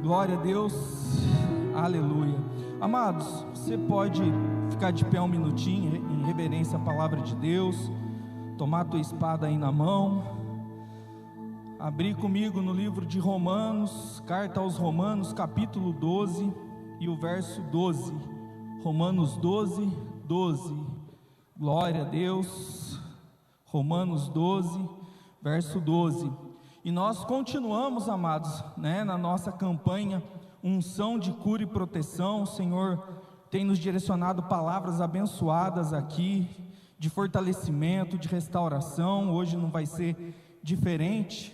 Glória a Deus, aleluia. Amados, você pode ficar de pé um minutinho em reverência à palavra de Deus, tomar a tua espada aí na mão, abrir comigo no livro de Romanos, carta aos Romanos, capítulo 12 e o verso 12. Romanos 12, 12. Glória a Deus. Romanos 12, verso 12. E nós continuamos, amados, na nossa campanha Unção de Cura e Proteção. O Senhor tem nos direcionado palavras abençoadas aqui, de fortalecimento, de restauração. Hoje não vai ser diferente,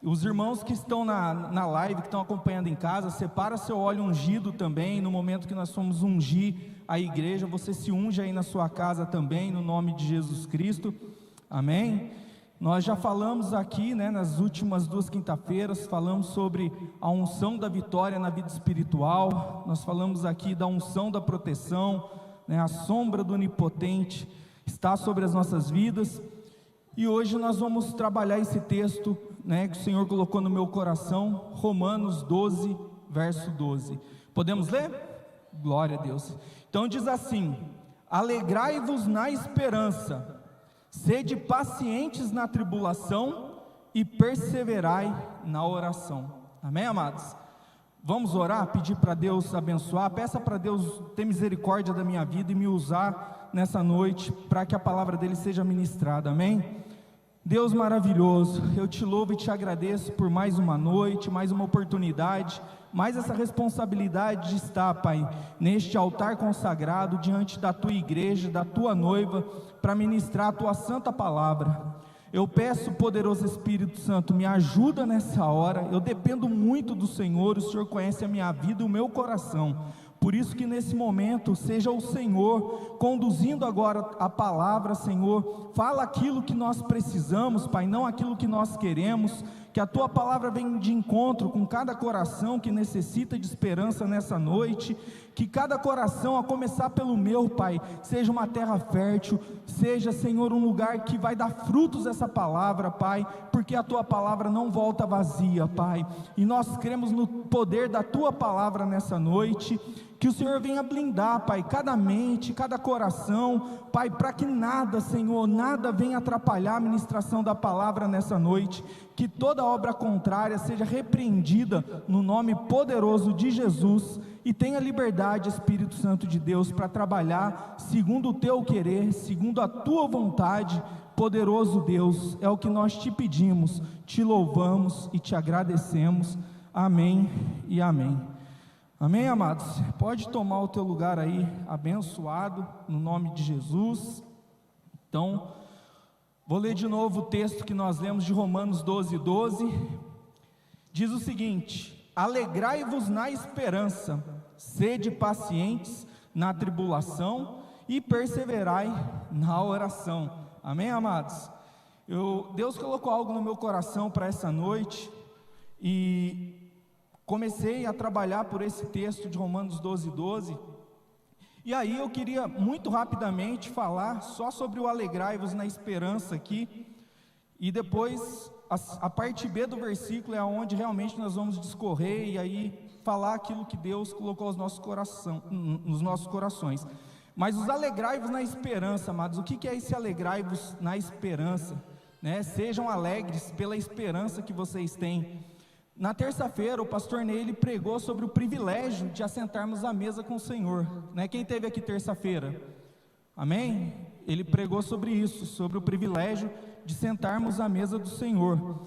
Os irmãos que estão na live, que estão acompanhando em casa, separa seu óleo ungido também. No momento que nós formos ungir a igreja, você se unge aí na sua casa também, no nome de Jesus Cristo, amém? Nós já falamos aqui, nas últimas 2 quinta-feiras, falamos sobre a unção da vitória na vida espiritual. Nós falamos aqui da unção da proteção, a sombra do onipotente está sobre as nossas vidas. E hoje nós vamos trabalhar esse texto, que o Senhor colocou no meu coração, Romanos 12, verso 12. Podemos ler? Glória a Deus. Então diz assim: alegrai-vos na esperança, sede pacientes na tribulação e perseverai na oração. Amém, amados? Vamos orar, pedir para Deus abençoar. Peça para Deus ter misericórdia da minha vida e me usar nessa noite para que a palavra dele seja ministrada, amém? Deus maravilhoso, eu te louvo e te agradeço por mais uma noite, mais uma oportunidade, mais essa responsabilidade de estar, Pai, neste altar consagrado, diante da tua igreja, da tua noiva, para ministrar a tua santa palavra. Eu peço, poderoso Espírito Santo, me ajuda nessa hora. Eu dependo muito do Senhor, o Senhor conhece a minha vida e o meu coração. Por isso que nesse momento, seja o Senhor conduzindo agora a palavra, Senhor. Fala aquilo que nós precisamos, Pai, não aquilo que nós queremos. Que a tua palavra venha de encontro com cada coração que necessita de esperança nessa noite. Que cada coração, a começar pelo meu, Pai, seja uma terra fértil, seja, Senhor, um lugar que vai dar frutos essa palavra, Pai, porque a tua palavra não volta vazia, Pai. E nós cremos no poder da tua palavra nessa noite. Que o Senhor venha blindar, Pai, cada mente, cada coração, Pai, para que nada, Senhor, nada venha atrapalhar a ministração da palavra nessa noite. Que toda obra contrária seja repreendida no nome poderoso de Jesus. E tenha liberdade, Espírito Santo de Deus, para trabalhar segundo o teu querer, segundo a tua vontade. Poderoso Deus, é o que nós te pedimos, te louvamos e te agradecemos. Amém e amém. Amém, amados? Pode tomar o teu lugar aí, abençoado, no nome de Jesus. Então, vou ler de novo o texto que nós lemos de Romanos 12, 12. Diz o seguinte: alegrai-vos na esperança, sede pacientes na tribulação e perseverai na oração. Amém, amados? Deus colocou algo no meu coração para essa noite, e comecei a trabalhar por esse texto de Romanos 12, 12, e aí eu queria muito rapidamente falar só sobre o alegrai-vos na esperança aqui, e depois a parte B do versículo é onde realmente nós vamos discorrer, e aí falar aquilo que Deus colocou nos nossos corações. Mas os alegrai-vos na esperança, amados, o que é esse alegrai-vos na esperança? Sejam alegres pela esperança que vocês têm. Na terça-feira, o pastor Ney, ele pregou sobre o privilégio de assentarmos à mesa com o Senhor, Quem esteve aqui terça-feira? Amém? Ele pregou sobre isso, sobre o privilégio de sentarmos à mesa do Senhor.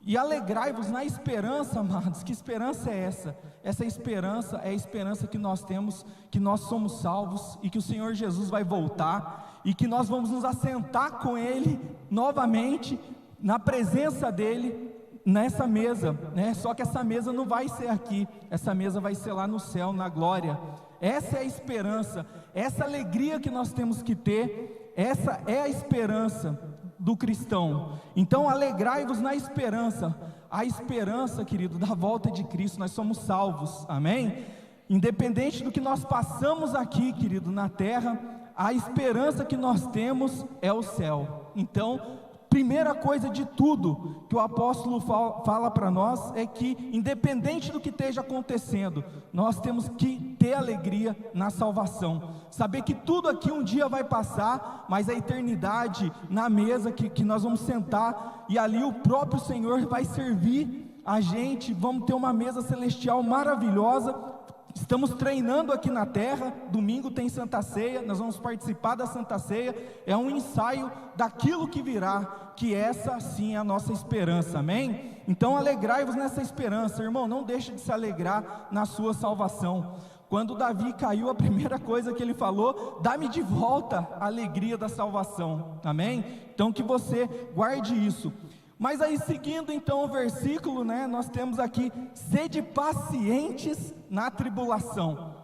E alegrai-vos na esperança, amados. Que esperança é essa? Essa esperança é a esperança que nós temos, que nós somos salvos e que o Senhor Jesus vai voltar, e que nós vamos nos assentar com Ele novamente, na presença dEle, nessa mesa, Só que essa mesa não vai ser aqui, essa mesa vai ser lá no céu, na glória. Essa é a esperança, essa alegria que nós temos que ter, essa é a esperança do cristão. Então alegrai-vos na esperança. A esperança, querido, da volta de Cristo. Nós somos salvos, amém? Independente do que nós passamos aqui, querido, na terra, a esperança que nós temos é o céu. Então primeira coisa de tudo que o apóstolo fala para nós é que, independente do que esteja acontecendo, nós temos que ter alegria na salvação, saber que tudo aqui um dia vai passar, mas a eternidade na mesa que nós vamos sentar, e ali o próprio Senhor vai servir a gente, vamos ter uma mesa celestial maravilhosa. Estamos treinando aqui na terra, domingo tem Santa Ceia, nós vamos participar da Santa Ceia, é um ensaio daquilo que virá, que essa sim é a nossa esperança, amém? Então alegrai-vos nessa esperança, irmão, não deixe de se alegrar na sua salvação. Quando Davi caiu, a primeira coisa que ele falou: dá-me de volta a alegria da salvação, amém? Então que você guarde isso. Mas aí, seguindo então o versículo, nós temos aqui: sede pacientes na tribulação.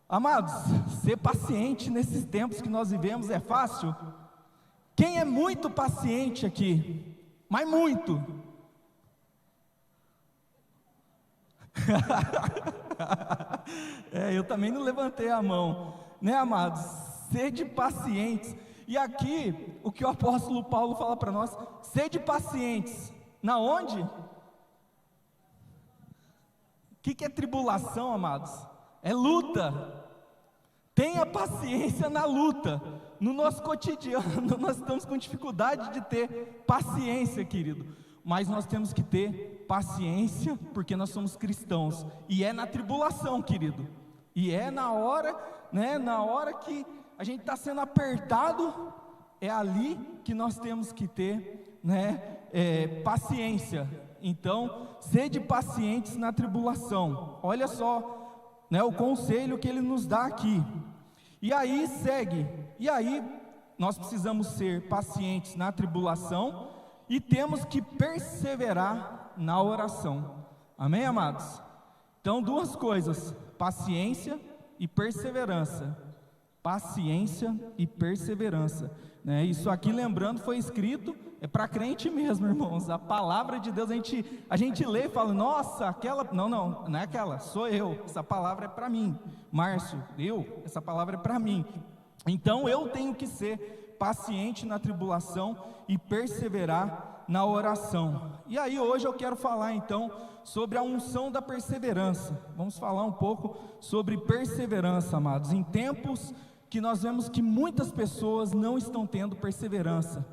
Amados, ser paciente nesses tempos que nós vivemos é fácil? Quem é muito paciente aqui? Mas muito. Eu também não levantei a mão, amados? Sede pacientes. E aqui, o que o apóstolo Paulo fala para nós: sede pacientes, na onde? O que é tribulação, amados? É luta. Tenha paciência na luta. No nosso cotidiano, nós estamos com dificuldade de ter paciência, querido, mas nós temos que ter paciência, porque nós somos cristãos, e é na tribulação, querido, e é na hora, na hora que a gente está sendo apertado, é ali que nós temos que ter, paciência. Então, sede pacientes na tribulação. Olha só, o conselho que ele nos dá aqui. E aí segue, e aí nós precisamos ser pacientes na tribulação, e temos que perseverar na oração, amém, amados? Então, duas coisas: paciência e perseverança. Paciência e perseverança, Isso aqui, lembrando, foi escrito, é para crente mesmo, irmãos. A palavra de Deus, a gente lê e fala: nossa, aquela, não é aquela, sou eu, essa palavra é para mim. Márcio, essa palavra é para mim. Então eu tenho que ser paciente na tribulação e perseverar na oração. E aí hoje eu quero falar então sobre a unção da perseverança. Vamos falar um pouco sobre perseverança, amados, em tempos que nós vemos que muitas pessoas não estão tendo perseverança,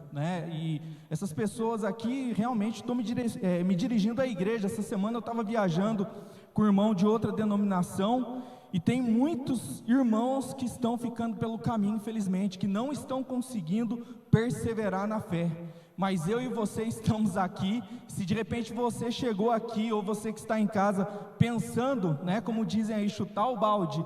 e essas pessoas aqui, realmente estou me dirigindo à igreja. Essa semana eu estava viajando com um irmão de outra denominação, e tem muitos irmãos que estão ficando pelo caminho, infelizmente, que não estão conseguindo perseverar na fé. Mas eu e você estamos aqui. Se de repente você chegou aqui, ou você que está em casa pensando, como dizem aí, chutar o balde,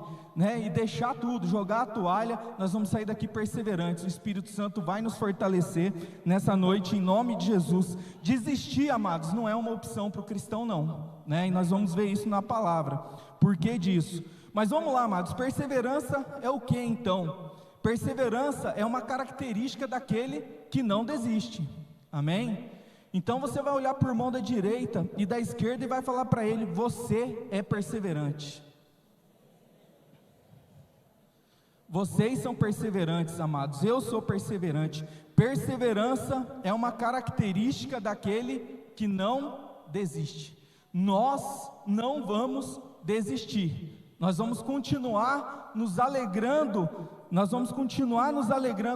e deixar tudo, jogar a toalha, nós vamos sair daqui perseverantes. O Espírito Santo vai nos fortalecer nessa noite, em nome de Jesus. Desistir, amados, não é uma opção para o cristão, não, e nós vamos ver isso na palavra. Por que disso? Mas vamos lá, amados, perseverança é o que então? Perseverança é uma característica daquele que não desiste, amém? Então você vai olhar para o irmão da direita e da esquerda e vai falar para ele: você é perseverante. Vocês são perseverantes, amados, eu sou perseverante. Perseverança é uma característica daquele que não desiste. Nós não vamos desistir. Nós vamos continuar nos alegrando,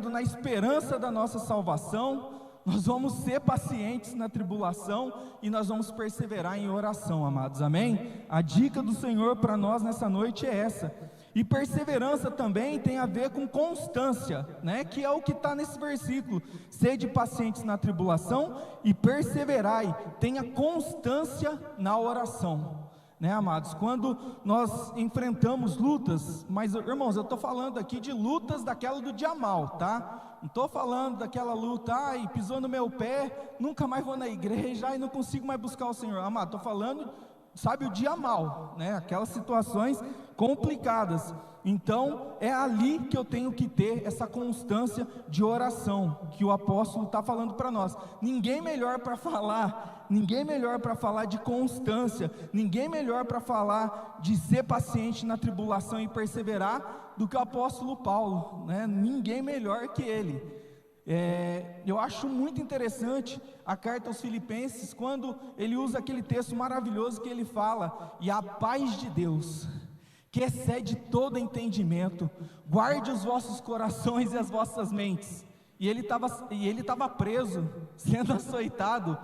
na esperança da nossa salvação. Nós vamos ser pacientes na tribulação, e nós vamos perseverar em oração, amados, amém? A dica do Senhor para nós nessa noite é essa. E perseverança também tem a ver com constância, que é o que está nesse versículo: sede pacientes na tribulação e perseverai, tenha constância na oração. Amados, quando nós enfrentamos lutas, mas irmãos, eu estou falando aqui de lutas daquela do dia mal, tá? Não estou falando daquela luta: ai, pisou no meu pé, nunca mais vou na igreja, ai, não consigo mais buscar o Senhor. Amado, estou falando, sabe, o dia mal, aquelas situações complicadas. Então é ali que eu tenho que ter essa constância de oração, que o apóstolo está falando para nós. Ninguém melhor para falar de constância, ninguém melhor para falar de ser paciente na tribulação e perseverar do que o apóstolo Paulo, ninguém melhor que ele. Eu acho muito interessante a carta aos Filipenses, quando ele usa aquele texto maravilhoso que ele fala: e a paz de Deus, que excede todo entendimento, guarde os vossos corações e as vossas mentes. E ele estava preso, sendo açoitado.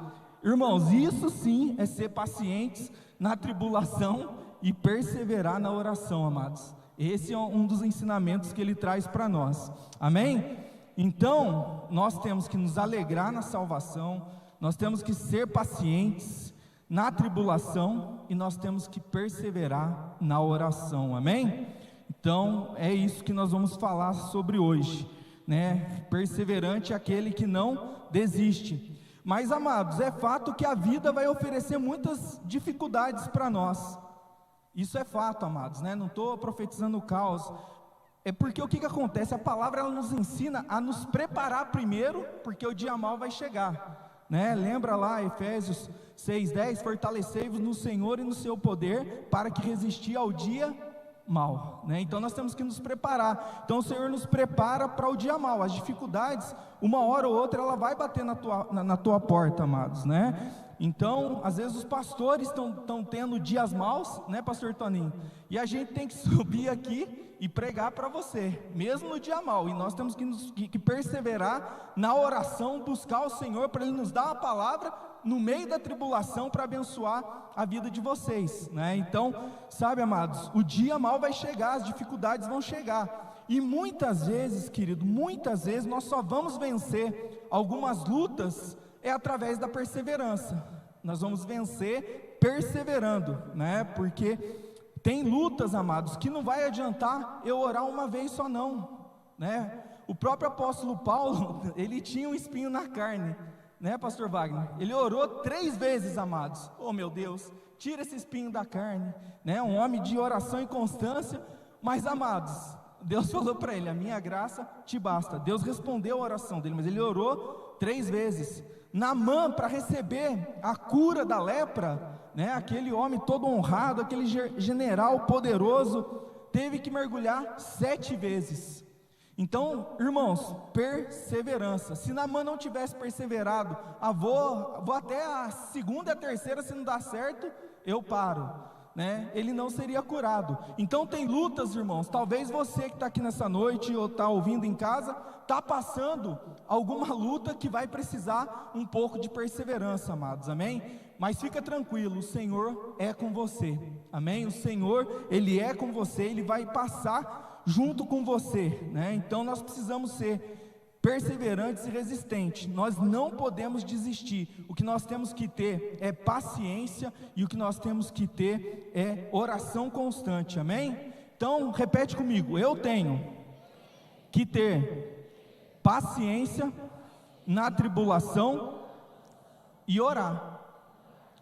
Irmãos, isso sim é ser pacientes na tribulação e perseverar na oração, amados. Esse é um dos ensinamentos que ele traz para nós, amém? Então, nós temos que nos alegrar na salvação, nós temos que ser pacientes na tribulação e nós temos que perseverar na oração, amém? Então, é isso que nós vamos falar sobre hoje, né? Perseverante é aquele que não desiste. Mas, amados, é fato que a vida vai oferecer muitas dificuldades para nós. Isso é fato, amados, né? Não estou profetizando o caos. É porque o que acontece? A palavra ela nos ensina a nos preparar primeiro, porque o dia mau vai chegar, né? Lembra lá Efésios 6:10, fortalecei-vos no Senhor e no seu poder, para que resistir ao dia mau, né? Então nós temos que nos preparar. Então o Senhor nos prepara para o dia mau. As dificuldades, uma hora ou outra, ela vai bater na tua porta, amados, né? Então, às vezes os pastores estão tendo dias maus, né, pastor Toninho? E a gente tem que subir aqui e pregar para você, mesmo no dia mau. E nós temos que perseverar na oração, buscar o Senhor para Ele nos dar a palavra no meio da tribulação para abençoar a vida de vocês, né? Então, sabe, amados, o dia mau vai chegar, as dificuldades vão chegar. E muitas vezes, querido, muitas vezes nós só vamos vencer algumas lutas através da perseverança. Nós vamos vencer perseverando, né? Porque tem lutas, amados, que não vai adiantar eu orar uma vez só não, né? O próprio apóstolo Paulo, ele tinha um espinho na carne, né, pastor Wagner? Ele orou 3 vezes, amados. Oh meu Deus, tira esse espinho da carne, né? Um homem de oração e constância. Mas, amados, Deus falou para ele: a minha graça te basta. Deus respondeu a oração dele, mas ele orou 3 vezes. Naamã, para receber a cura da lepra, né, aquele homem todo honrado, aquele general poderoso, teve que mergulhar 7 vezes. Então, irmãos, perseverança. Se Naamã não tivesse perseverado, vou até a 2ª e a 3ª, se não dá certo, eu paro, né? Ele não seria curado. Então tem lutas, irmãos. Talvez você que está aqui nessa noite ou está ouvindo em casa, está passando alguma luta que vai precisar um pouco de perseverança, amados, amém? Mas fica tranquilo, o Senhor é com você, amém? O Senhor, Ele é com você, Ele vai passar junto com você, né? Então nós precisamos ser perseverantes e resistentes. Nós não podemos desistir. O que nós temos que ter é paciência, e o que nós temos que ter é oração constante, amém? Então repete comigo: eu tenho que ter paciência na tribulação e orar.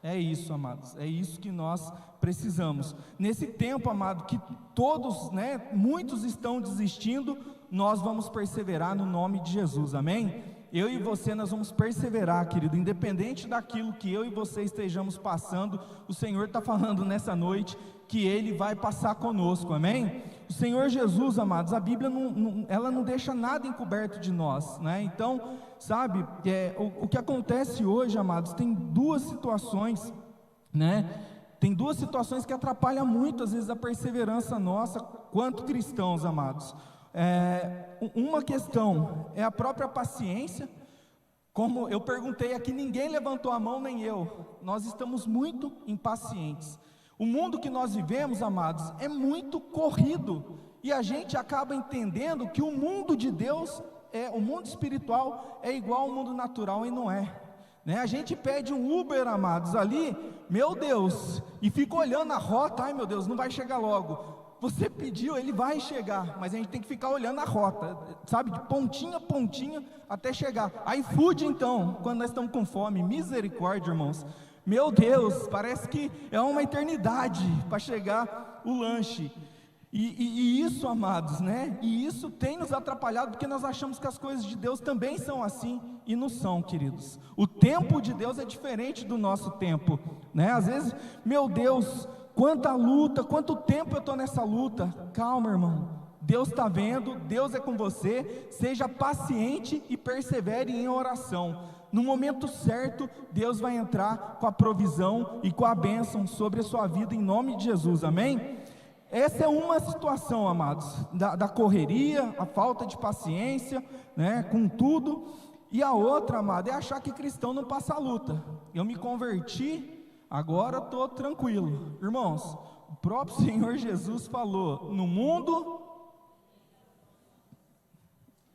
É isso, amados, é isso que nós precisamos. Nesse tempo, amado, que todos, né, muitos estão desistindo, nós vamos perseverar no nome de Jesus, amém? Eu e você, nós vamos perseverar, querido, independente daquilo que eu e você estejamos passando. O Senhor está falando nessa noite que Ele vai passar conosco, amém? O Senhor Jesus, amados, a Bíblia ela não deixa nada encoberto de nós, né? Então, sabe, o que acontece hoje, amados, tem 2 situações, né? Tem 2 situações que atrapalham muito, às vezes, a perseverança nossa, quanto cristãos, amados. Uma questão é a própria paciência. Como eu perguntei aqui, ninguém levantou a mão, nem eu. Nós estamos muito impacientes. O mundo que nós vivemos, amados, é muito corrido, e a gente acaba entendendo que o mundo de Deus, o mundo espiritual, é igual ao mundo natural, e não é, né? A gente pede um Uber, amados, ali, meu Deus, e fica olhando a rota. Ai meu Deus, não vai chegar logo. Você pediu, ele vai chegar, mas a gente tem que ficar olhando a rota, sabe, de pontinha a pontinha até chegar. iFood, então, quando nós estamos com fome, misericórdia, irmãos, meu Deus, parece que é uma eternidade para chegar o lanche. E isso, amados, né? E isso tem nos atrapalhado, porque nós achamos que as coisas de Deus também são assim, e não são, queridos. O tempo de Deus é diferente do nosso tempo, né? Às vezes, meu Deus, quanta luta, quanto tempo eu estou nessa luta. Calma, irmão, Deus está vendo, Deus é com você. Seja paciente e persevere em oração. No momento certo, Deus vai entrar com a provisão e com a bênção sobre a sua vida, em nome de Jesus, amém? Essa é uma situação, amados, da correria, a falta de paciência, né, com tudo. E a outra, amado, é achar que cristão não passa luta. Eu me converti, agora estou tranquilo. Irmãos, o próprio Senhor Jesus falou, no mundo,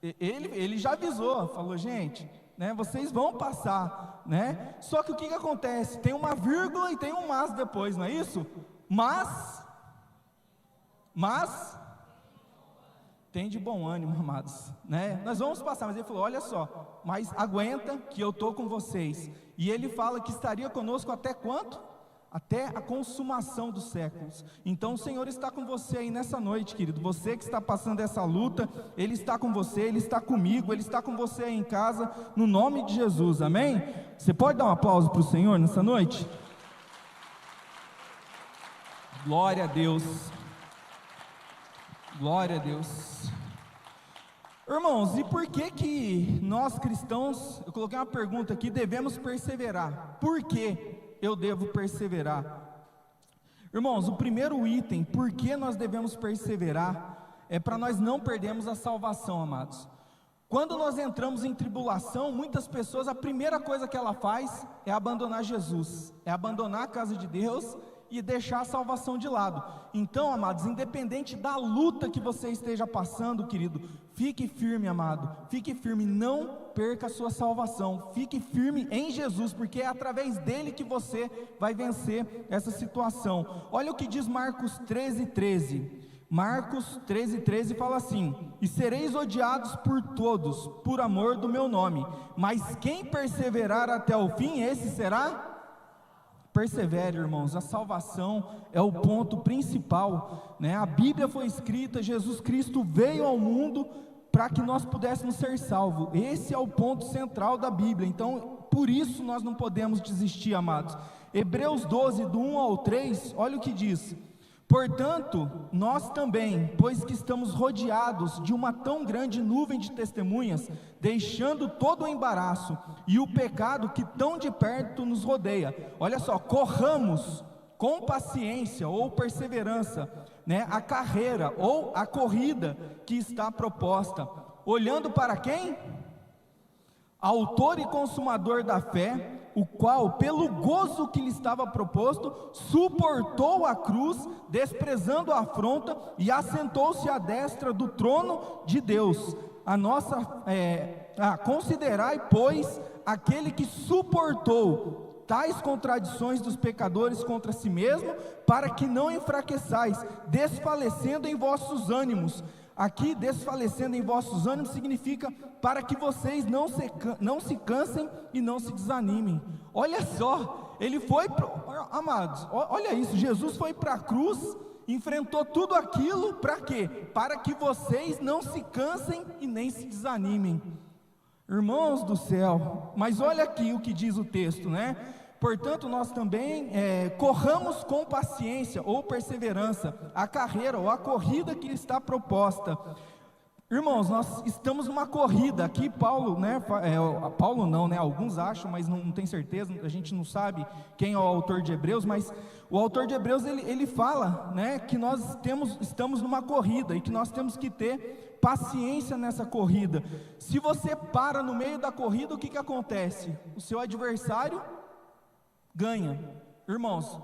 ele já avisou, falou, gente, né, vocês vão passar, né? Só que o que acontece? Tem uma vírgula e tem um mas depois, não é isso? Mas tem de bom ânimo, amados, né? Nós vamos passar, mas ele falou, olha só, mas aguenta que eu estou com vocês. E ele fala que estaria conosco até quanto? Até a consumação dos séculos. Então o Senhor está com você aí nessa noite, querido. Você que está passando essa luta, Ele está com você, Ele está comigo, Ele está com você aí em casa, no nome de Jesus, amém? Você pode dar um aplauso para o Senhor nessa noite? Glória a Deus. Glória a Deus. Irmãos, e por que nós cristãos, eu coloquei uma pergunta aqui, devemos perseverar? Por que eu devo perseverar? Irmãos, o primeiro item, por que nós devemos perseverar, é para nós não perdermos a salvação, amados. Quando nós entramos em tribulação, muitas pessoas, a primeira coisa que ela faz é abandonar Jesus, é abandonar a casa de Deus e deixar a salvação de lado. Então, amados, independente da luta que você esteja passando, querido, fique firme, amado, fique firme, não perca a sua salvação, fique firme em Jesus, porque é através dele que você vai vencer essa situação. Olha o que diz Marcos 13:13. Marcos 13:13 fala assim: e sereis odiados por todos, por amor do meu nome, mas quem perseverar até o fim, esse será. Persevere, irmãos, a salvação é o ponto principal, né? A Bíblia foi escrita, Jesus Cristo veio ao mundo para que nós pudéssemos ser salvos. Esse é o ponto central da Bíblia, então por isso nós não podemos desistir, amados. Hebreus 12, do 1 ao 3, olha o que diz: portanto, nós também, pois que estamos rodeados de uma tão grande nuvem de testemunhas, deixando todo o embaraço e o pecado que tão de perto nos rodeia, olha só, corramos com paciência ou perseverança, né, a carreira ou a corrida que está proposta, olhando para quem? Autor e consumador da fé, o qual, pelo gozo que lhe estava proposto, suportou a cruz, desprezando a afronta, e assentou-se à destra do trono de Deus. Considerai, pois, aquele que suportou tais contradições dos pecadores contra si mesmo, para que não enfraqueçais, desfalecendo em vossos ânimos. Aqui, desfalecendo em vossos ânimos, significa para que vocês não se cansem e não se desanimem. Olha só, ele foi, amados, olha isso, Jesus foi para a cruz, enfrentou tudo aquilo, para quê? Para que vocês não se cansem e nem se desanimem. Irmãos do céu, mas olha aqui o que diz o texto, né? Portanto, nós também corramos com paciência ou perseverança a carreira ou a corrida que está proposta. Irmãos, nós estamos numa corrida. Aqui Paulo, né? Paulo não, né? Alguns acham, mas não tem certeza. A gente não sabe quem é o autor de Hebreus, mas o autor de Hebreus ele fala, né? Que nós estamos numa corrida e que nós temos que ter paciência nessa corrida. Se você para no meio da corrida, o que acontece? O seu adversário ganha. Irmãos,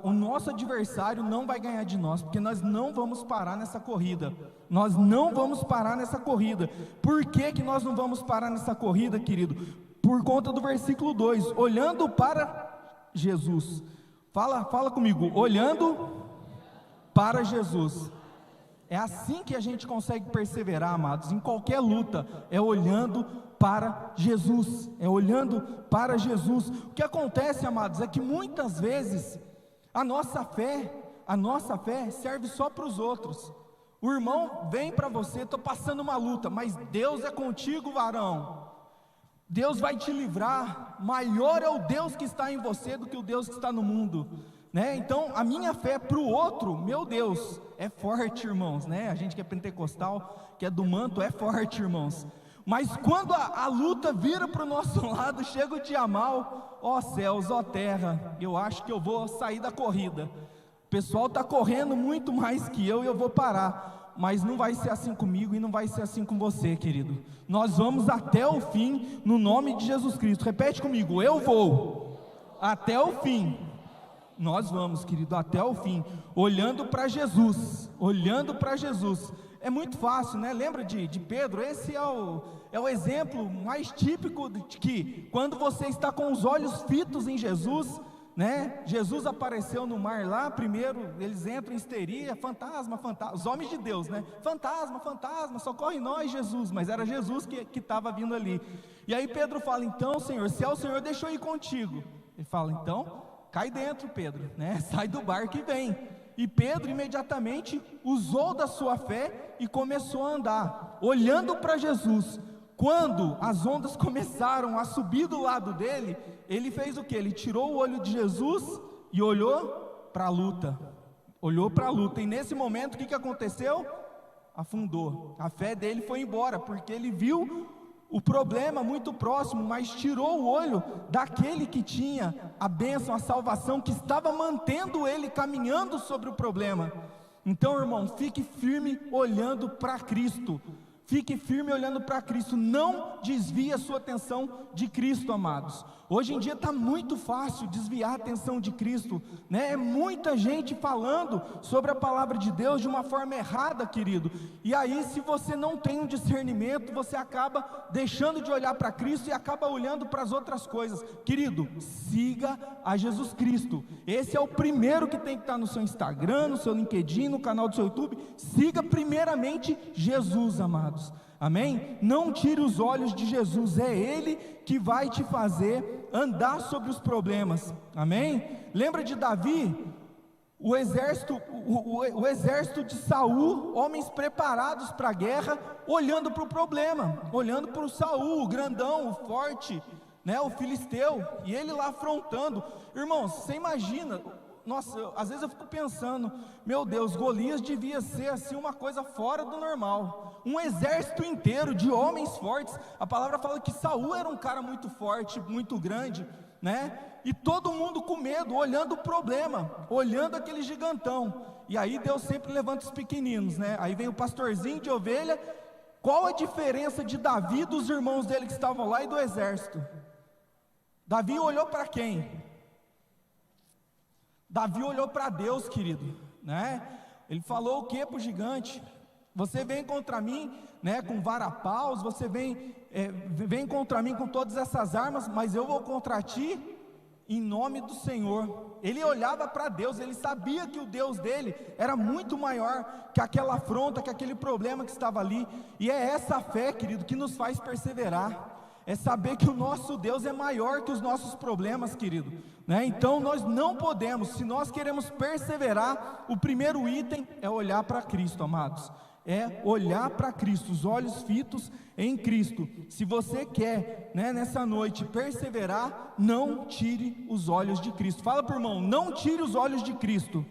o nosso adversário não vai ganhar de nós, porque nós não vamos parar nessa corrida. Nós não vamos parar nessa corrida. Por que nós não vamos parar nessa corrida, querido? Por conta do versículo 2, olhando para Jesus. Fala comigo, olhando para Jesus. É assim que a gente consegue perseverar, amados, em qualquer luta, é olhando para Jesus, é olhando para Jesus. O que acontece, amados, é que muitas vezes a nossa fé serve só para os outros. O irmão vem para você, estou passando uma luta, mas Deus é contigo, varão. Deus vai te livrar. Maior é o Deus que está em você do que o Deus que está no mundo. né? Então a minha fé para o outro, meu Deus, é forte, irmãos, né? A gente que é pentecostal, que é do manto, é forte, irmãos. Mas quando a luta vira para o nosso lado, chega o dia mal, ó céus, ó terra, eu acho que eu vou sair da corrida. O pessoal está correndo muito mais que eu e eu vou parar. Mas não vai ser assim comigo e não vai ser assim com você, querido. Nós vamos até o fim, no nome de Jesus Cristo. Repete comigo: eu vou até o fim. Nós vamos, querido, até o fim, olhando para Jesus, olhando para Jesus. É muito fácil, né? Lembra de Pedro? Esse é o exemplo mais típico de que quando você está com os olhos fitos em Jesus, né? Jesus apareceu no mar lá, primeiro eles entram em histeria, fantasma, os homens de Deus, né? Fantasma, socorre nós, Jesus. Mas era Jesus que estava vindo ali. E aí Pedro fala: então Senhor, se é o Senhor, deixa eu ir contigo. Ele fala: então cai dentro, Pedro, né? Sai do barco e vem. E Pedro imediatamente usou da sua fé e começou a andar, olhando para Jesus. Quando as ondas começaram a subir do lado dele, ele fez o que? Ele tirou o olho de Jesus e olhou para a luta. Olhou para a luta. E nesse momento, o que aconteceu? Afundou. A fé dele foi embora, porque ele viu o problema muito próximo, mas tirou o olho daquele que tinha a bênção, a salvação, que estava mantendo ele caminhando sobre o problema. Então, irmão, fique firme olhando para Cristo. Fique firme olhando para Cristo, não desvie a sua atenção de Cristo, amados. Hoje em dia está muito fácil desviar a atenção de Cristo, né? É muita gente falando sobre a palavra de Deus de uma forma errada, querido. E aí, se você não tem um discernimento, você acaba deixando de olhar para Cristo e acaba olhando para as outras coisas. Querido, siga a Jesus Cristo. Esse é o primeiro que tem que estar no seu Instagram, no seu LinkedIn, no canal do seu YouTube. Siga primeiramente Jesus, amados. Amém? Não tire os olhos de Jesus, é Ele que vai te fazer andar sobre os problemas. Amém? Lembra de Davi? O exército de Saul, homens preparados para a guerra, olhando para o problema, olhando para o Saul, o grandão, o forte, né, o filisteu, e ele lá afrontando. Irmãos, você imagina? Nossa, às vezes eu fico pensando, meu Deus, Golias devia ser assim uma coisa fora do normal, um exército inteiro de homens fortes. A palavra fala que Saul era um cara muito forte, muito grande, né? E todo mundo com medo, olhando o problema, olhando aquele gigantão. E aí Deus sempre levanta os pequeninos, né? Aí vem o pastorzinho de ovelha. Qual a diferença de Davi, dos irmãos dele que estavam lá, e do exército? Davi olhou para quem? Davi olhou para Deus, querido, né? Ele falou o que para o gigante? Você vem contra mim, né, com varapaus, você vem contra mim com todas essas armas, mas eu vou contra ti em nome do Senhor. Ele olhava para Deus, ele sabia que o Deus dele era muito maior que aquela afronta, que aquele problema que estava ali. E é essa fé, querido, que nos faz perseverar. É saber que o nosso Deus é maior que os nossos problemas, querido, né? Então nós não podemos, se nós queremos perseverar, o primeiro item é olhar para Cristo, amados. É olhar para Cristo, os olhos fitos em Cristo. Se você quer, né, nessa noite perseverar, não tire os olhos de Cristo. Fala para o irmão: não tire os olhos de Cristo.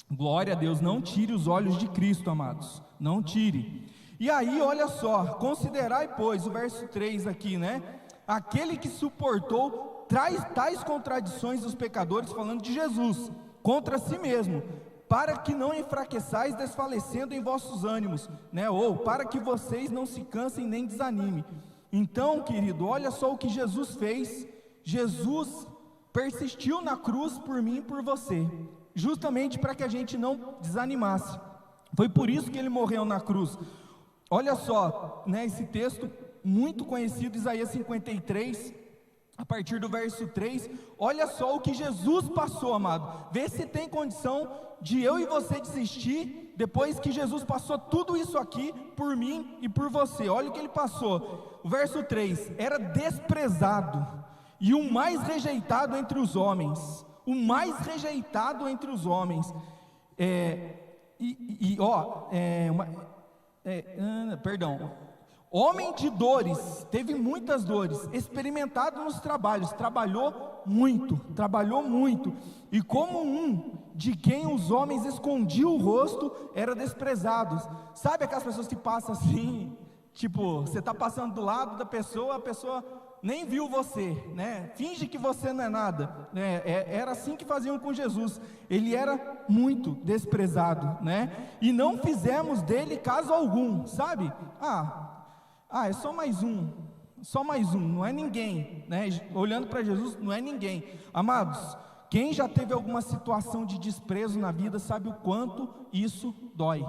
Glória a Deus, não tire os olhos de Cristo, amados. Não tire. E aí, olha só, considerai, pois, o verso 3 aqui, né? Aquele que suportou tais contradições dos pecadores, falando de Jesus, contra si mesmo, para que não enfraqueçais desfalecendo em vossos ânimos, né? Ou para que vocês não se cansem nem desanimem. Então, querido, olha só o que Jesus fez. Jesus persistiu na cruz por mim e por você, justamente para que a gente não desanimasse. Foi por isso que ele morreu na cruz. Olha só, né, esse texto muito conhecido, Isaías 53, a partir do verso 3, olha só o que Jesus passou, amado. Vê se tem condição de eu e você desistir, depois que Jesus passou tudo isso aqui, por mim e por você. Olha o que ele passou, o verso 3, era desprezado, e o mais rejeitado entre os homens, o mais rejeitado entre os homens, homem de dores, teve muitas dores, experimentado nos trabalhos, trabalhou muito, e como um de quem os homens escondiam o rosto, era desprezado. Sabe aquelas pessoas que passam assim, tipo, você está passando do lado da pessoa, a pessoa nem viu você, né? Finge que você não é nada, né? Era assim que faziam com Jesus. Ele era muito desprezado, né? E não fizemos dele caso algum, sabe? É só mais um, não é ninguém, né? Olhando para Jesus, não é ninguém. Amados, quem já teve alguma situação de desprezo na vida sabe o quanto isso dói.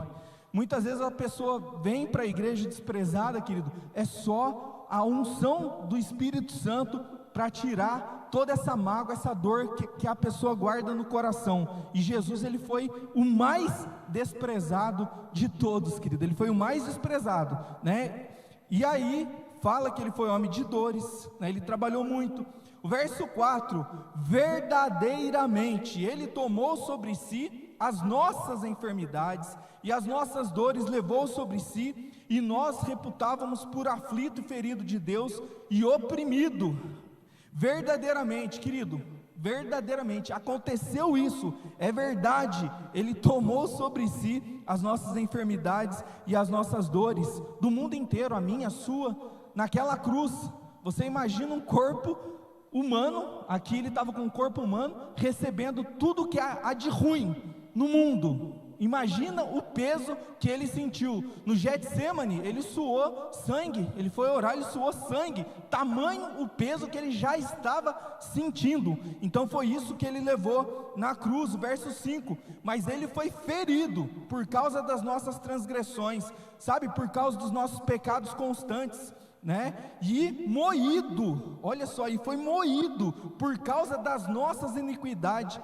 Muitas vezes a pessoa vem para a igreja desprezada, querido, é só a unção do Espírito Santo para tirar toda essa mágoa, essa dor que a pessoa guarda no coração. E Jesus, ele foi o mais desprezado de todos, querido, ele foi o mais desprezado, né? E aí, fala que ele foi homem de dores, né? Ele trabalhou muito. O verso 4, verdadeiramente, ele tomou sobre si as nossas enfermidades, e as nossas dores levou sobre si, e nós reputávamos por aflito e ferido de Deus, e oprimido. Verdadeiramente, querido, verdadeiramente, aconteceu isso, é verdade, ele tomou sobre si as nossas enfermidades, e as nossas dores, do mundo inteiro, a minha, a sua, naquela cruz. Você imagina um corpo humano, aqui ele estava com um corpo humano, recebendo tudo que há de ruim no mundo. Imagina o peso que ele sentiu. No Getsêmani, ele suou sangue, ele foi orar, ele suou sangue, tamanho o peso que ele já estava sentindo. Então foi isso que ele levou na cruz. Verso 5, mas ele foi ferido por causa das nossas transgressões, sabe, por causa dos nossos pecados constantes, né? E moído, olha só, e foi moído por causa das nossas iniquidades.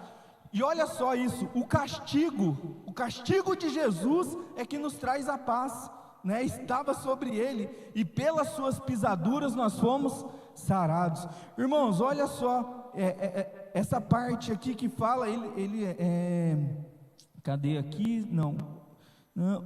E olha só isso, o castigo de Jesus é que nos traz a paz, né? Estava sobre ele, e pelas suas pisaduras nós fomos sarados. Irmãos, olha só, essa parte aqui que fala, cadê aqui? Não,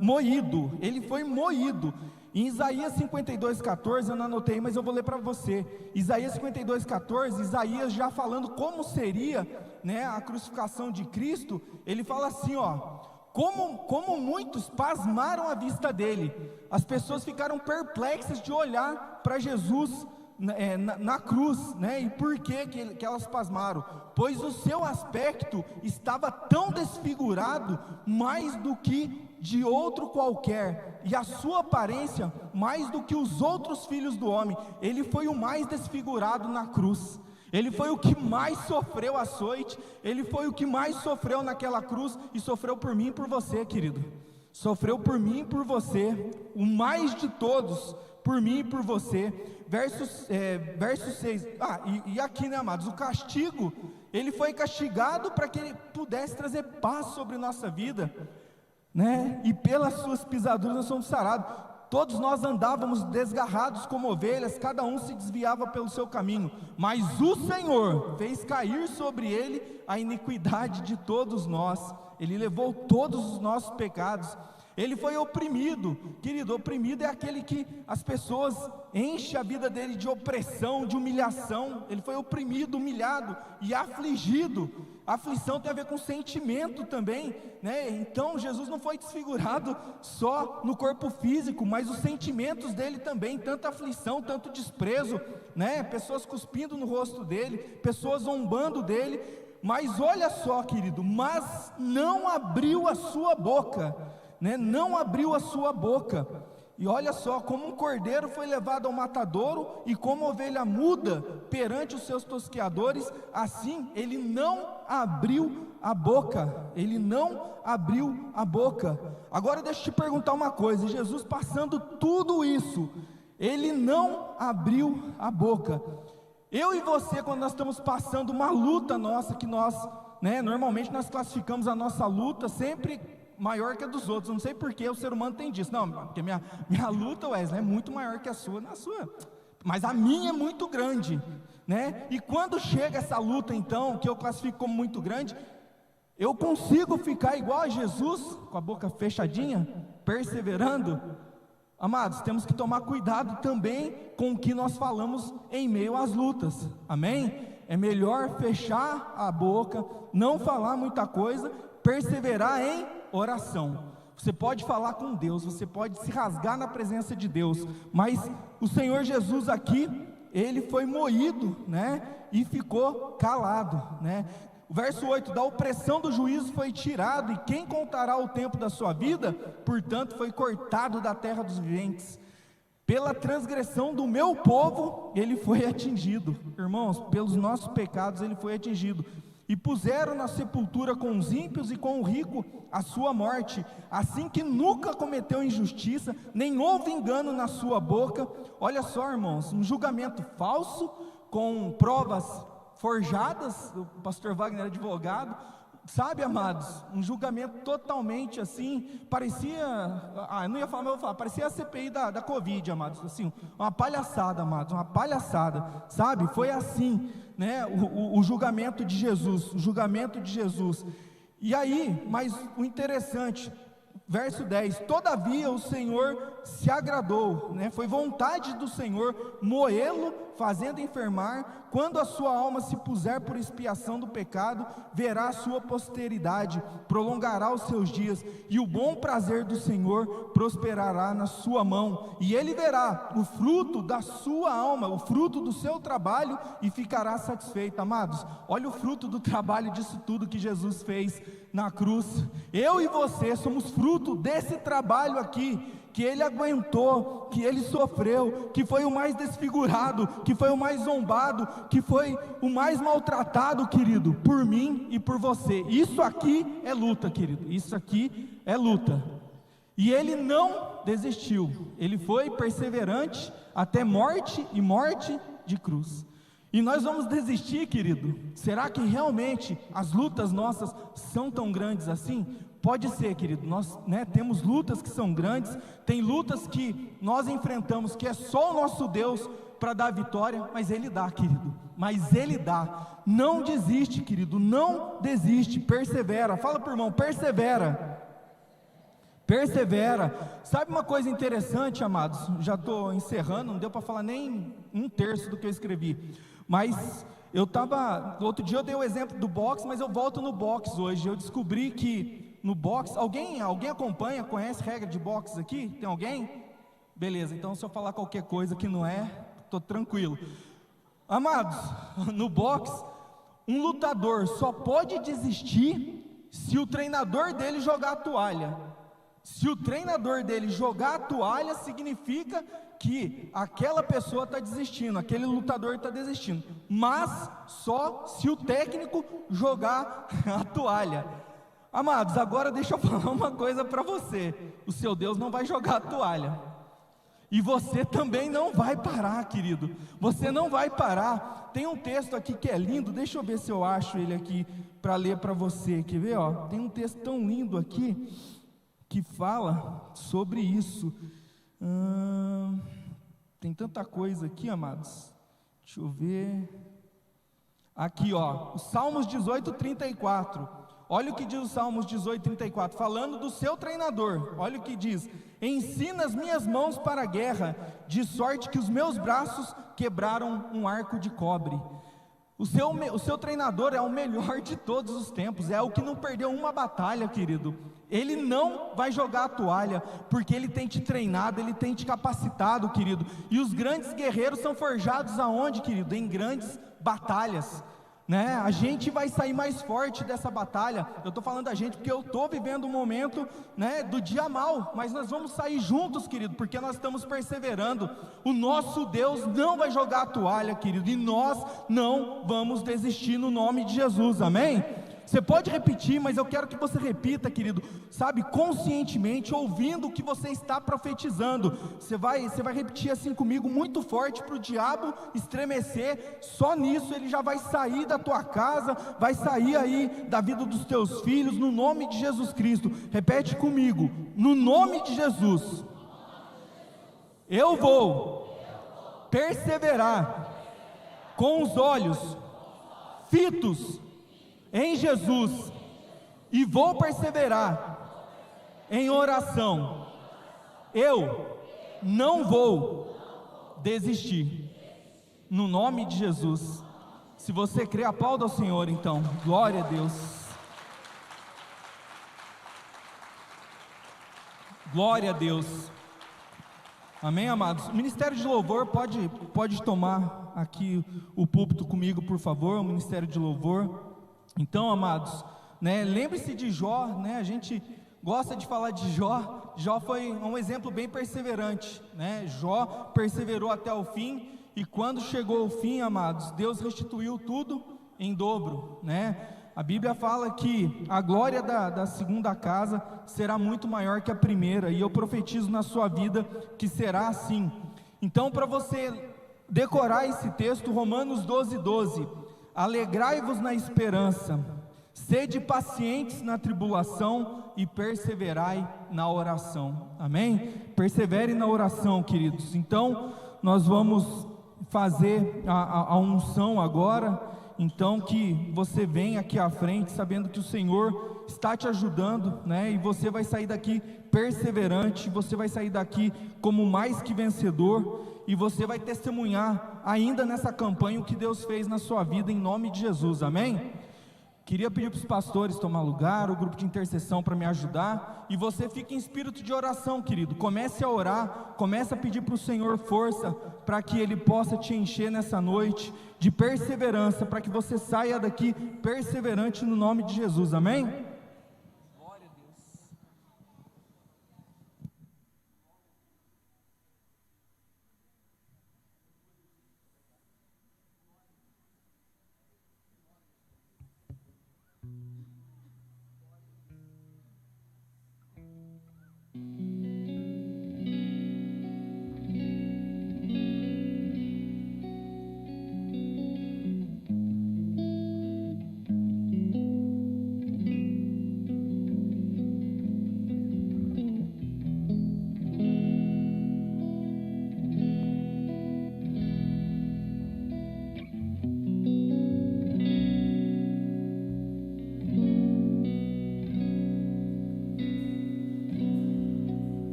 moído, ele foi moído. Em Isaías 52,14, eu não anotei, mas eu vou ler para você. Isaías 52,14, Isaías já falando como seria, né, a crucificação de Cristo. Ele fala assim, ó: como muitos pasmaram à vista dele. As pessoas ficaram perplexas de olhar para Jesus na cruz, né? E por que elas pasmaram? Pois o seu aspecto estava tão desfigurado, mais do que de outro qualquer, e a sua aparência mais do que os outros filhos do homem. Ele foi o mais desfigurado na cruz, ele foi o que mais sofreu açoite, ele foi o que mais sofreu naquela cruz, e sofreu por mim e por você, querido, sofreu por mim e por você, o mais de todos, por mim e por você. Verso 6, e aqui, né, amados, o castigo, ele foi castigado para que ele pudesse trazer paz sobre nossa vida, né? E pelas suas pisaduras nós somos sarados. Todos nós andávamos desgarrados como ovelhas, cada um se desviava pelo seu caminho, mas o Senhor fez cair sobre ele a iniquidade de todos nós. Ele levou todos os nossos pecados. Ele foi oprimido, querido. Oprimido é aquele que as pessoas enchem a vida dele de opressão, de humilhação. Ele foi oprimido, humilhado e afligido. A aflição tem a ver com sentimento também, né? Então Jesus não foi desfigurado só no corpo físico, mas os sentimentos dele também, tanta aflição, tanto desprezo, né? Pessoas cuspindo no rosto dele, pessoas zombando dele. Mas olha só, querido, mas não abriu a sua boca, né? Não abriu a sua boca. E olha só, como um cordeiro foi levado ao matadouro, e como ovelha muda perante os seus tosqueadores, assim ele não abriu a boca. Ele não abriu a boca. Agora deixa eu te perguntar uma coisa: Jesus passando tudo isso, ele não abriu a boca. Eu e você, quando nós estamos passando uma luta nossa, que nós, né, normalmente nós classificamos a nossa luta sempre maior que a dos outros. Eu não sei porque o ser humano tem disso. Não, porque minha luta, Wesley, é muito maior que a sua. Mas a minha é muito grande, né? E quando chega essa luta, então, que eu classifico como muito grande, eu consigo ficar igual a Jesus, com a boca fechadinha, perseverando? Amados, temos que tomar cuidado também com o que nós falamos em meio às lutas, amém? É melhor fechar a boca, não falar muita coisa, perseverar em oração. Você pode falar com Deus, você pode se rasgar na presença de Deus, mas o Senhor Jesus aqui, ele foi moído, né? E ficou calado, né? O verso 8, da opressão do juízo foi tirado, e quem contará o tempo da sua vida? Portanto foi cortado da terra dos viventes. Pela transgressão do meu povo, ele foi atingido. Irmãos, pelos nossos pecados ele foi atingido. E puseram na sepultura com os ímpios e com o rico a sua morte, assim que nunca cometeu injustiça, nem houve engano na sua boca. Olha só, irmãos, um julgamento falso, com provas forjadas. O pastor Wagner era advogado, sabe, amados, um julgamento totalmente assim, parecia, eu não ia falar, mas eu vou falar, parecia a CPI da Covid, amados, assim, uma palhaçada, amados, uma palhaçada, sabe, foi assim, né, o julgamento de Jesus, e aí, mas o interessante, verso 10, todavia o Senhor se agradou, né? Foi vontade do Senhor moê-lo, fazendo enfermar. Quando a sua alma se puser por expiação do pecado, verá a sua posteridade, prolongará os seus dias, e o bom prazer do Senhor prosperará na sua mão, e ele verá o fruto da sua alma, o fruto do seu trabalho, e ficará satisfeito. Amados, olha o fruto do trabalho disso tudo que Jesus fez na cruz. Eu e você somos fruto desse trabalho aqui, que ele aguentou, que ele sofreu, que foi o mais desfigurado, que foi o mais zombado, que foi o mais maltratado, querido, por mim e por você. Isso aqui é luta, querido, isso aqui é luta. E ele não desistiu, ele foi perseverante até morte, e morte de cruz. E nós vamos desistir, querido? Será que realmente as lutas nossas são tão grandes assim? Pode ser, querido, nós, né, temos lutas que são grandes, tem lutas que nós enfrentamos, que é só o nosso Deus para dar vitória, mas Ele dá, querido, mas Ele dá. Não desiste, querido, não desiste, persevera. Fala para o irmão, persevera. Persevera. Sabe uma coisa interessante, amados? Já estou encerrando, não deu para falar nem um terço do que eu escrevi, mas eu estava, outro dia eu dei o exemplo do boxe, mas eu volto no boxe hoje. Eu descobri que no boxe, alguém acompanha, conhece regra de boxe aqui? Tem alguém? Beleza, então se eu falar qualquer coisa que não é, estou tranquilo. Amados, no boxe, um lutador só pode desistir se o treinador dele jogar a toalha. Se o treinador dele jogar a toalha, significa que aquela pessoa está desistindo, aquele lutador está desistindo, mas só se o técnico jogar a toalha. Amados, agora deixa eu falar uma coisa para você: o seu Deus não vai jogar a toalha, e você também não vai parar, querido, você não vai parar. Tem um texto aqui que é lindo, deixa eu ver se eu acho ele aqui para ler para você, quer ver? Ó, tem um texto tão lindo aqui, que fala sobre isso. Tem tanta coisa aqui, amados, deixa eu ver, aqui ó, os Salmos 18:34, olha o que diz o Salmos 18:34, falando do seu treinador, olha o que diz: ensina as minhas mãos para a guerra, de sorte que os meus braços quebraram um arco de cobre. O seu treinador é o melhor de todos os tempos, é o que não perdeu uma batalha, querido. Ele não vai jogar a toalha, porque ele tem te treinado, ele tem te capacitado, querido. E os grandes guerreiros são forjados aonde, querido? Em grandes batalhas, né? A gente vai sair mais forte dessa batalha. Eu estou falando da gente porque eu estou vivendo um momento, né, do dia mal, mas nós vamos sair juntos, querido, porque nós estamos perseverando. O nosso Deus não vai jogar a toalha, querido, e nós não vamos desistir no nome de Jesus, amém? Você pode repetir, mas eu quero que você repita, querido, sabe, conscientemente, ouvindo o que você está profetizando. Você vai repetir assim comigo, muito forte, para o diabo estremecer. Só nisso ele já vai sair da tua casa, vai sair aí da vida dos teus filhos, no nome de Jesus Cristo. Repete comigo, no nome de Jesus, eu vou perseverar com os olhos fitos em Jesus, e vou perseverar em oração. Eu não vou desistir. No nome de Jesus. Se você crê, aplauda ao Senhor então. Glória a Deus. Glória a Deus. Amém, amados? O Ministério de Louvor pode tomar aqui o púlpito comigo, por favor, o Ministério de Louvor. Então, amados, né, lembre-se de Jó, né, a gente gosta de falar de Jó. Jó foi um exemplo bem perseverante, né? Jó perseverou até o fim, e quando chegou o fim, amados, Deus restituiu tudo em dobro, né? A Bíblia fala que a glória da segunda casa será muito maior que a primeira, e eu profetizo na sua vida que será assim. Então, para você decorar esse texto, Romanos 12:12, alegrai-vos na esperança, sede pacientes na tribulação e perseverai na oração. Amém? Persevere na oração, queridos. Então, nós vamos fazer a unção agora. Então, que você venha aqui à frente, sabendo que o Senhor está te ajudando, né? E você vai sair daqui perseverante, você vai sair daqui como mais que vencedor, e você vai testemunhar ainda nessa campanha o que Deus fez na sua vida, em nome de Jesus, amém? Queria pedir para os pastores tomar lugar, o grupo de intercessão para me ajudar, e você fica em espírito de oração, querido. Comece a orar, comece a pedir para o Senhor força, para que Ele possa te encher nessa noite de perseverança, para que você saia daqui perseverante no nome de Jesus, amém? Glória a Deus.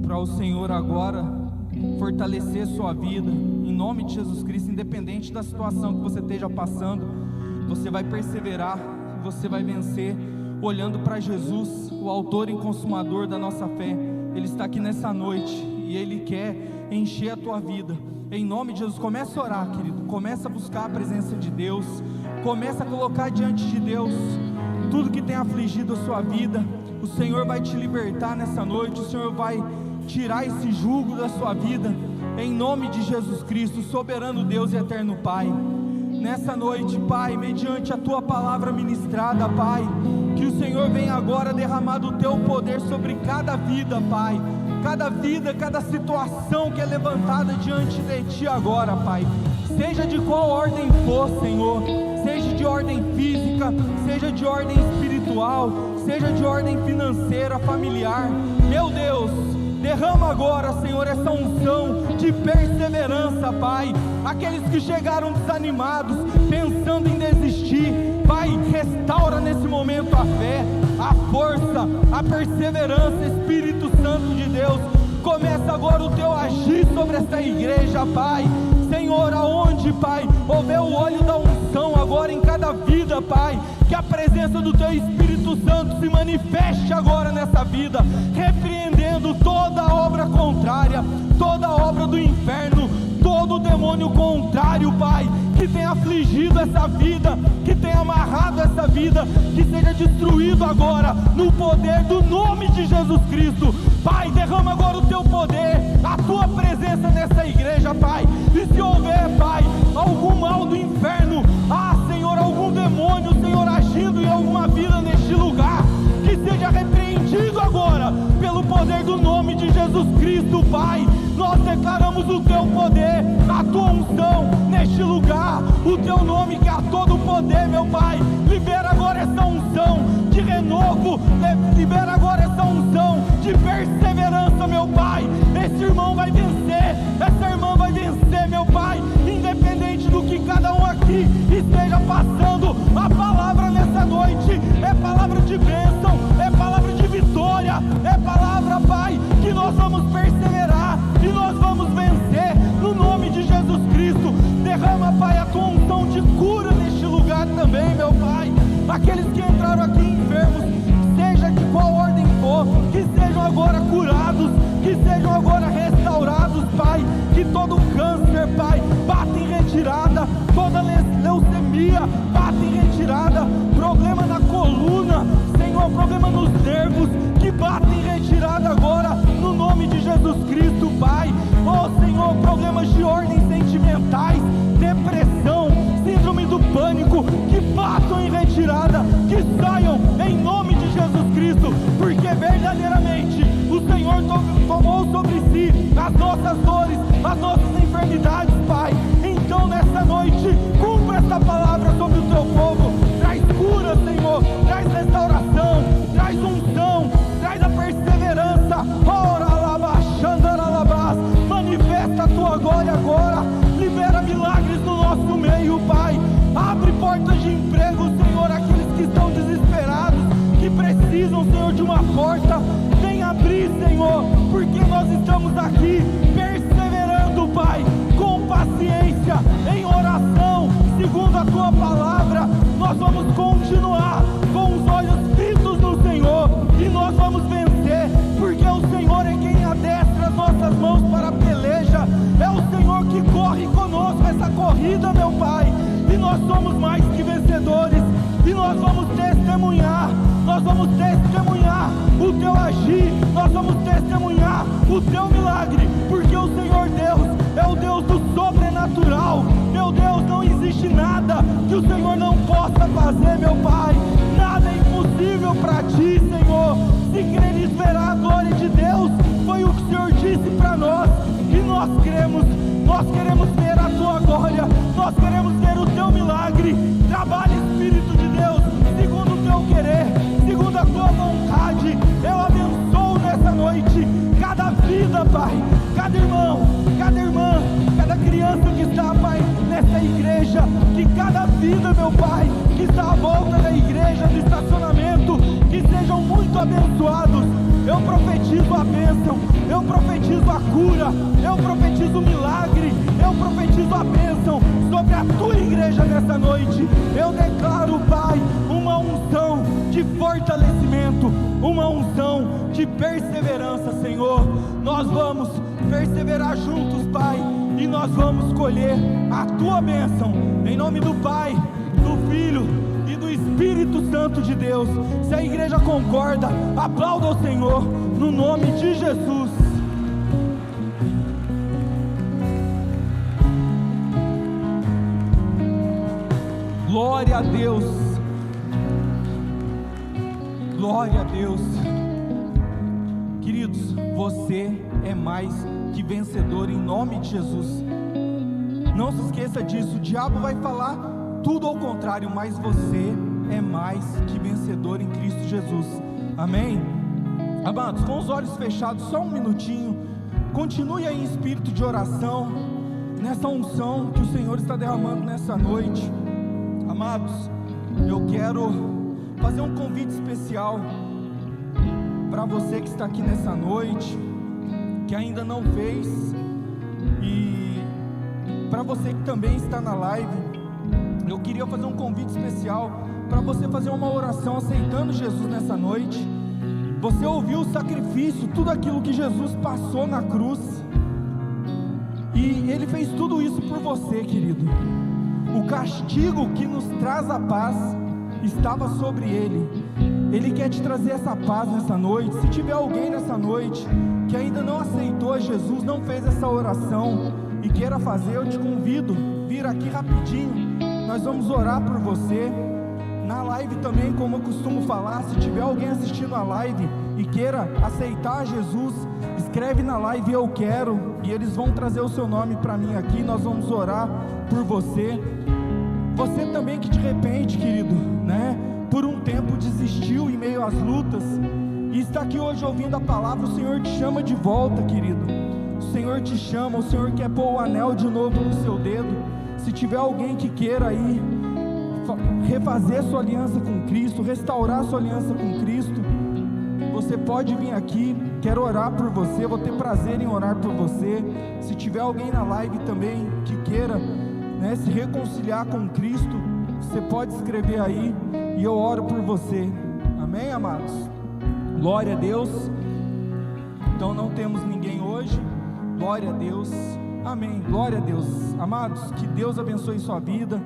para o Senhor agora fortalecer sua vida, em nome de Jesus Cristo, independente da situação que você esteja passando, você vai perseverar, você vai vencer, olhando para Jesus, o autor e consumador da nossa fé. Ele está aqui nessa noite, e Ele quer encher a tua vida, em nome de Jesus. Começa a orar, querido, começa a buscar a presença de Deus, começa a colocar diante de Deus tudo que tem afligido a sua vida. O Senhor vai te libertar nessa noite, o Senhor vai tirar esse jugo da sua vida, em nome de Jesus Cristo, soberano Deus e eterno Pai. Nessa noite, Pai, mediante a Tua palavra ministrada, Pai, que o Senhor venha agora derramar do Teu poder sobre cada vida, Pai, cada vida, cada situação que é levantada diante de Ti agora, Pai, seja de qual ordem for, Senhor, seja de ordem física, seja de ordem espiritual, seja de ordem financeira, familiar. Meu Deus, derrama agora, Senhor, essa unção de perseverança, Pai. Aqueles que chegaram desanimados, pensando em desistir, Pai, restaura nesse momento a fé, a força, a perseverança. Espírito Santo de Deus, começa agora o Teu agir sobre essa igreja, Pai. Senhor, aonde, Pai, houver o óleo da unção agora em cada vida, Pai, que a presença do Teu Espírito Santo se manifeste agora nessa vida, repreendendo toda obra contrária, toda obra do inferno, todo demônio contrário, Pai, que tem afligido essa vida, que tem amarrado essa vida, que seja destruído agora, no poder do nome de Jesus Cristo. Pai, derrama agora o Teu poder, a Tua presença nessa igreja, Pai, e se houver, Pai, algum mal do inferno, Senhor, algum demônio, Senhor, agindo em alguma vida neste lugar, que seja repreendido agora, pelo poder do nome de Jesus Cristo, Pai. Nós declaramos o Teu poder, a Tua unção neste lugar, o Teu nome que há todo o poder, meu Pai. Libera agora essa unção de renovo, libera agora essa unção de perseverança, meu Pai. Esse irmão vai vencer, essa irmã vai vencer, meu Pai, independente do que cada um aqui esteja passando. A palavra nessa noite é palavra de bênção, é palavra de vitória, é palavra, Pai, que nós vamos perseverar e nós vamos vencer, no nome de Jesus Cristo. Derrama, Pai, a Tua unção de cura neste lugar também, meu Pai. Aqueles que entraram aqui enfermos, seja de qual ordem for, que sejam agora curados, que sejam agora restaurados, Pai. Que todo câncer, Pai, bata em retirada, toda leucemia bata em retirada, problema na coluna, Senhor, problema nos nervos, que bata em retirada agora, no nome de Jesus Cristo, Pai. Oh Senhor, problemas de ordem sentimentais, depressão, síndrome do pânico, que batam em retirada, que saiam em nome de Jesus Cristo, porque verdadeiramente o Senhor tomou sobre si as nossas dores, as nossas enfermidades, Pai. Então nessa noite, cumpra essa palavra sobre o Teu povo, traz cura, Senhor, traz restauração, traz unção, traz a perseverança. Ora lá, xandaralabás, manifesta a Tua glória agora, libera milagres no nosso meio, Pai. Abre portas de emprego, Senhor, aqueles que estão desesperados, que precisam, Senhor, de uma porta, vem abrir, Senhor, porque nós estamos aqui perseverando, Pai, com paciência, em oração, segundo a Tua palavra. Nós vamos continuar com os olhos fitos no Senhor, e nós vamos vencer, porque o Senhor é quem adestra as nossas mãos para a peleja, é o Senhor que corre conosco essa corrida, meu Pai, e nós somos mais que vencedores, e nós vamos testemunhar o Teu agir, nós vamos testemunhar o Teu milagre, porque o Senhor Deus é o Deus do sobrenatural. Meu Deus, não existe nada que o Senhor não possa fazer, meu Pai, nada é impossível para Ti, Senhor. Se quereres verá a glória de Deus, foi o que o Senhor disse para nós, e nós cremos. Nós queremos ver a Tua glória, nós queremos ver o Teu milagre. Trabalhe, Espírito de Deus, segundo o Teu querer, segundo a Tua vontade. Eu abençoo nessa noite cada vida, Pai, cada irmão, cada irmã, cada criança que está, Pai, nessa igreja, que cada vida, meu Pai, que está à volta da igreja, do estacionamento, que sejam muito abençoados. Eu profetizo a bênção, eu profetizo a cura, eu profetizo o milagre, eu profetizo a bênção sobre a tua igreja nessa noite. Eu declaro, Pai, uma unção de fortalecimento, uma unção de perseverança, Senhor. Nós vamos perseverar juntos, Pai, e nós vamos colher a tua bênção, em nome do Pai, do Filho e do Espírito Santo de Deus. Se a igreja concorda, aplauda o Senhor, no nome de Jesus. Glória a Deus, glória a Deus. Queridos, você é mais que vencedor em nome de Jesus. Não se esqueça disso. O diabo vai falar tudo ao contrário, mas você é mais que vencedor em Cristo Jesus. Amém? Amados, com os olhos fechados, só um minutinho, continue aí em espírito de oração, nessa unção que o Senhor está derramando nessa noite. Amados, eu quero fazer um convite especial para você que está aqui nessa noite, que ainda não fez, e para você que também está na live, eu queria fazer um convite especial para você fazer uma oração aceitando Jesus nessa noite. Você ouviu o sacrifício, tudo aquilo que Jesus passou na cruz, e Ele fez tudo isso por você, querido. O castigo que nos traz a paz estava sobre Ele. Ele quer te trazer essa paz nessa noite. Se tiver alguém nessa noite que ainda não aceitou Jesus, não fez essa oração e queira fazer, eu te convido a vir aqui rapidinho. Nós vamos orar por você. Na live também, como eu costumo falar, se tiver alguém assistindo a live e queira aceitar Jesus, escreve na live "eu quero", e eles vão trazer o seu nome para mim aqui. Nós vamos orar por você. Você também que de repente, querido, por um tempo desistiu em meio às lutas e está aqui hoje ouvindo a palavra, o Senhor te chama de volta, querido. O Senhor te chama, o Senhor quer pôr o anel de novo no seu dedo. Se tiver alguém que queira aí refazer sua aliança com Cristo, restaurar sua aliança com Cristo, você pode vir aqui. Quero orar por você, vou ter prazer em orar por você. Se tiver alguém na live também que queira se reconciliar com Cristo, você pode escrever aí e eu oro por você. Amém, amados? Glória a Deus. Então não temos ninguém hoje. Glória a Deus. Amém. Glória a Deus. Amados, que Deus abençoe sua vida.